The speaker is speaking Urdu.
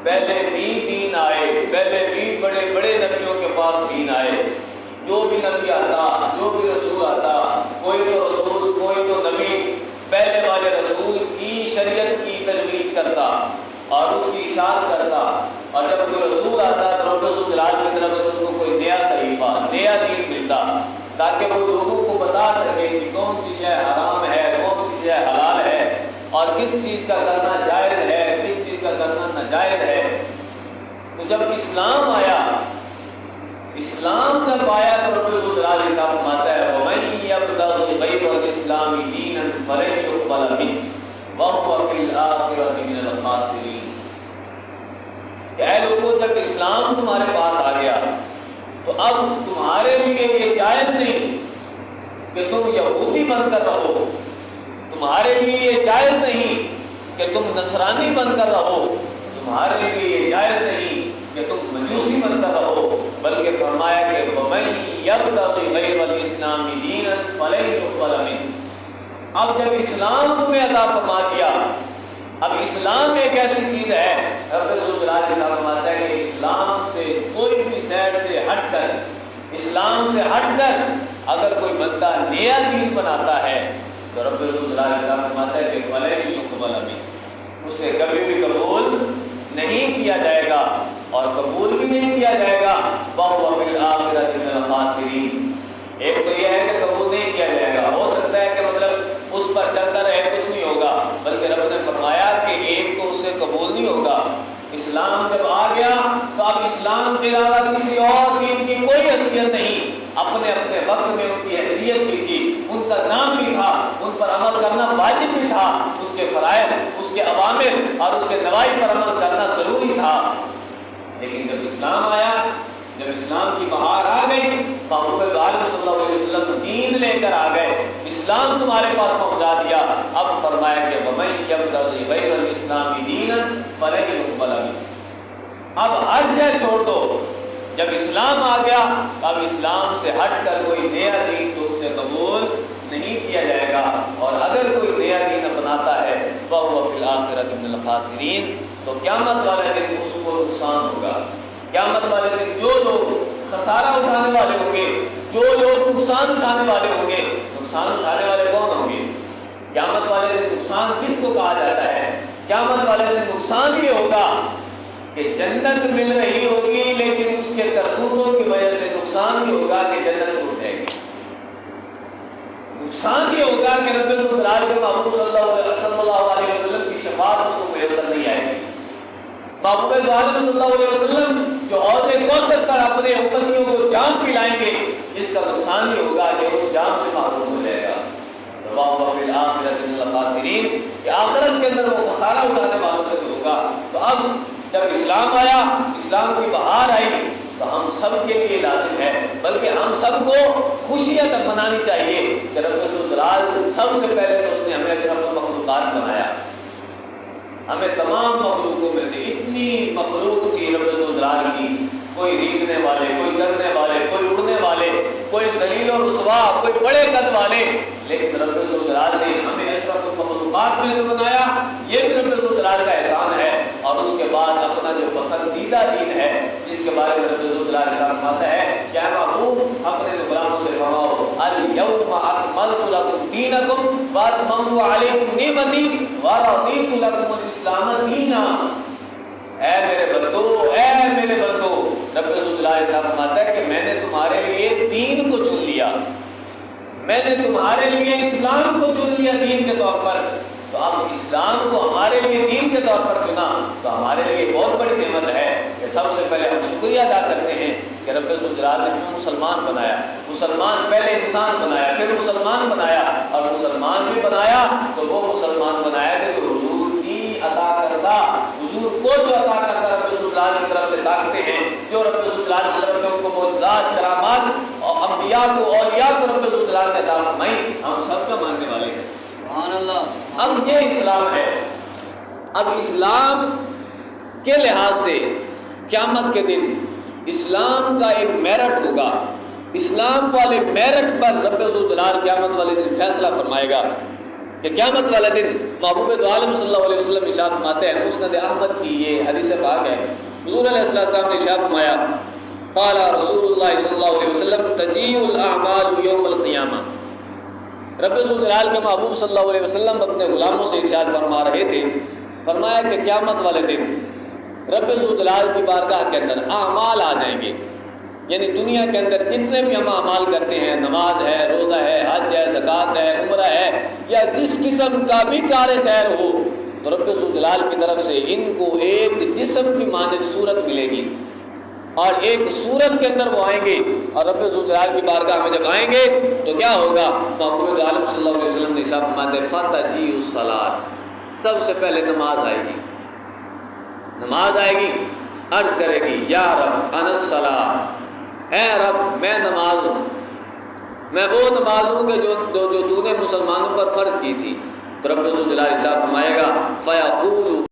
پہلے بھی دین آئے، پہلے بھی بڑے بڑے نبیوں کے پاس دین آئے، جو بھی نبی آتا، جو بھی رسول آتا، کوئی تو رسول کوئی تو نبی پہلے والے رسول کی شریعت کی تجویز کرتا اور اس کی اشاعت کرتا، اور جب کوئی رسول آتا تو رب الجلال کی طرف سے اس کو کوئی نیا صحیفہ، نیا دین ملتا، تاکہ وہ لوگوں کو بتا سکے کہ کون سی شے حرام ہے، کون سی شے حلال ہے، اور کس چیز کا کرنا جائز ہے، کس چیز کا کرنا ناجائز ہے۔ تو جب اسلام آیا، اسلام جب آیا تو رب الجلال صاحب فرماتا ہے وَمَن يَبْتَغِ غَيْرَ الْإِسْلَامِ دِينًا فَلَن يُقْبَلَ مِنْهُ وَهُوَ فِي الْآخِرَةِ مِنَ الْخَاسِرِينَ۔ کہ اے لوگوں، جب اسلام تمہارے پاس آ گیا تو اب تمہارے لیے یہ جائز نہیں کہ تم یہودی بن کر رہو، تمہارے لیے یہ جائز نہیں کہ تم نصرانی بن کر رہو، تمہارے لیے یہ جائز نہیں کہ تم مجوسی بن کر رہو، بلکہ فرمایا کہ وَمَن يَبْتَغِ غَيْرَ الْإِسْلَامِ دِينًا فَلَن يُقْبَلَ مِنْهُ۔ اب جب اسلام تمہیں عطا فرما دیا، اب اسلام ایک ایسی چیز ہے، رب الجلال فرماتا ہے کہ اسلام سے کوئی بھی سائڈ سے ہٹ کر، اسلام سے ہٹ کر اگر کوئی بندہ نیا دین بناتا ہے تو رب الجلال فرماتا ہے کہ فَلَن يُقْبَلَ مِنْهُ، اسے کبھی بھی قبول نہیں کیا جائے گا، اور قبول بھی نہیں کیا جائے گا وَهُوَ فِي الْآخِرَةِ مِنَ الْخَاسِرِينَ۔ ایک تو یہ ہے کہ قبول نہیں کیا جائے گا، ہو سکتا ہے کہ مطلب اس پر چلتا رہے کچھ نہیں ہوگا، بلکہ رب نے فرمایا کہ ایک تو اس سے قبول نہیں ہوگا۔ اسلام جب آ گیا تو اب اسلام کے علاوہ کسی اور دین کی کوئی حیثیت نہیں، اپنے اپنے وقت میں ان کی حیثیت بھی تھی، ان کا نام بھی تھا، ان پر عمل کرنا واجب بھی تھا، اس کے فرائض، اس کے اوامر اور اس کے نواہی پر عمل کرنا ضروری تھا۔ لیکن جب اسلام آیا، جب اسلام کی بہار آ گئی، محمد عالم صلی اللہ علیہ وسلم دین لے کر آ گئے، اسلام تمہارے پاس پہنچا دیا، اب فرمایا کہ وَمَن يَبْتَغِ غَيْرَ الْإِسْلَامِ دِينًا فَلَن يُقْبَلَ مِنْهُ۔ اب ہر شے چھوڑ دو، جب اسلام آ گیا اب اسلام سے ہٹ کر کوئی نیا دین تو اسے قبول نہیں کیا جائے گا، اور اگر کوئی نیا دین اپناتا ہے فَهُوَ فِي الْآخِرَةِ مِنَ الْخَاسِرِينَ، تو قیامت والے دن اس کو نقصان ہوگا۔ قیامت والے دن جو لوگ خسارہ اٹھانے والے ہوں گے، جو لوگ نقصان اٹھانے والے ہوں گے، نقصان اٹھانے والے کون ہوں گے؟ قیامت والے دن نقصان کس کو کہا جاتا ہے؟ قیامت والے دن نقصان یہ ہوگا کہ جنت مل رہی ہوگی لیکن اس کے کرتوتوں کی وجہ سے نقصان یہ ہوگا کہ جنت چھوٹ جائے گی۔ نقصان یہ ہوگا کہ رب الجلال کے محبوب صلی اللہ علیہ وسلم کی شفاعت اس کو میسر نہیں آئے گی۔ محبوب عالم صلی اللہ علیہ وسلم جو حوض کوثر پر اپنے امتیوں کو جام پلائیں گے، اس کا نقصان یہ ہوگا کہ اس جام سے محروم ہو جائے گا۔ وَهُوَ فِي الْآخِرَةِ مِنَ الْخَاسِرِينَ، کہ آخرت کے اندر وہ خسارہ اٹھانے والوں میں سے ہوگا۔ تو اب جب اسلام آیا، اسلام کی بہار آئی، تو ہم سب کے لیے لازم ہے، بلکہ ہم سب کو خوشیاں منانی چاہیے کہ رب الجلال سب سے پہلے تو اس نے ہمیں اشرف المخلوقات بنایا۔ ہمیں تمام مخلوقوں میں سے اتنی مخلوق تھی رب الجلال کی، کوئی ریگنے والے، کوئی چلنے والے، کوئی اڑنے والے، کوئی ذلیل و رسوا، کوئی بڑے قد والے، لیکن رب الجلال نے ہمیں اشرف المخلوقات میں سے بنایا۔ یہ بھی رب الجلال کا احسان ہے۔ اور اس کے بعد اپنا جو پسندیدہ دین ہے جس کے بارے میں رب الجلال فرماتا ہے کہ اے محبوب اپنے غلاموں سے فرماؤ الیوم اکملت لکم دینکم واتممت علیکم نعمتی ورضیت لکم الاسلام دینا۔ اے میرے بندو، اے میرے بندو، رب الجلال فرماتا ہے کہ میں نے تمہارے لیے دین کو چن لیا، میں نے تمہارے لیے اسلام کو چن لیا دین کے طور پر۔ تو اب اسلام کو ہمارے لیے دین کے طور پر چنا تو ہمارے لیے بہت بڑی نعمت ہے کہ سب سے پہلے ہم شکریہ ادا کرتے ہیں کہ رب الجلال نے ہمیں مسلمان بنایا۔ مسلمان پہلے انسان بنایا، پھر مسلمان بنایا، اور مسلمان بھی بنایا تو وہ مسلمان بنایا کہ جو حضور کی عطا کردہ، حضور کو جو عطا کردہ رب الجلال کی طرف سے طاقتیں ہیں، جو رب الجلال کی طرف سے ان کو معجزات، کرامات اور انبیاء کو، اولیاء کو رب الجلال نے عطا فرمائی، ہم سب کا ماننے والے ہیں۔ اب یہ اسلام ہے۔ اب اسلام کے لحاظ سے قیامت کے دن اسلام کا ایک میرٹ ہوگا، اسلام والے میرٹ پر رب الجلال قیامت والے دن فیصلہ فرمائے گا کہ قیامت والا دن محبوب دو عالم صلی اللہ علیہ وسلم ارشاد فرماتے ہیں، مسند احمد کی یہ حدیث پاک ہے، حضور علیہ السلام نے ارشاد فرمایا، قال رسول اللہ صلی اللہ علیہ وسلم تجیء الاعمال یوم القیامہ۔ رب ذوالجلال کے محبوب صلی اللہ علیہ وسلم اپنے غلاموں سے ارشاد فرما رہے تھے، فرمایا کہ قیامت والے دن رب ذوالجلال کی بارگاہ کے اندر اعمال آ جائیں گے، یعنی دنیا کے اندر جتنے بھی ہم اعمال کرتے ہیں، نماز ہے، روزہ ہے، حج ہے، زکوٰۃ ہے، عمرہ ہے، یا جس قسم کا بھی کار خیر ہو، تو رب ذوالجلال کی طرف سے ان کو ایک جسم کی مانند صورت ملے گی، اور ایک صورت کے اندر وہ آئیں گے، اور رب ذوالجلال کی بارگاہ میں جب آئیں گے تو کیا ہوگا؟ محبوب عالم صلی اللہ علیہ وسلم نے ارشاد فرمایا فتجیء الصلاۃ، سب سے پہلے نماز آئے گی، نماز آئے گی، عرض کرے گی یا رب انا الصلاۃ، اے رب میں نماز ہوں، میں وہ نماز ہوں کہ جو تو نے مسلمانوں پر فرض کی تھی۔ تو رب ذوالجلال ارشاد فرمائے گا فیقول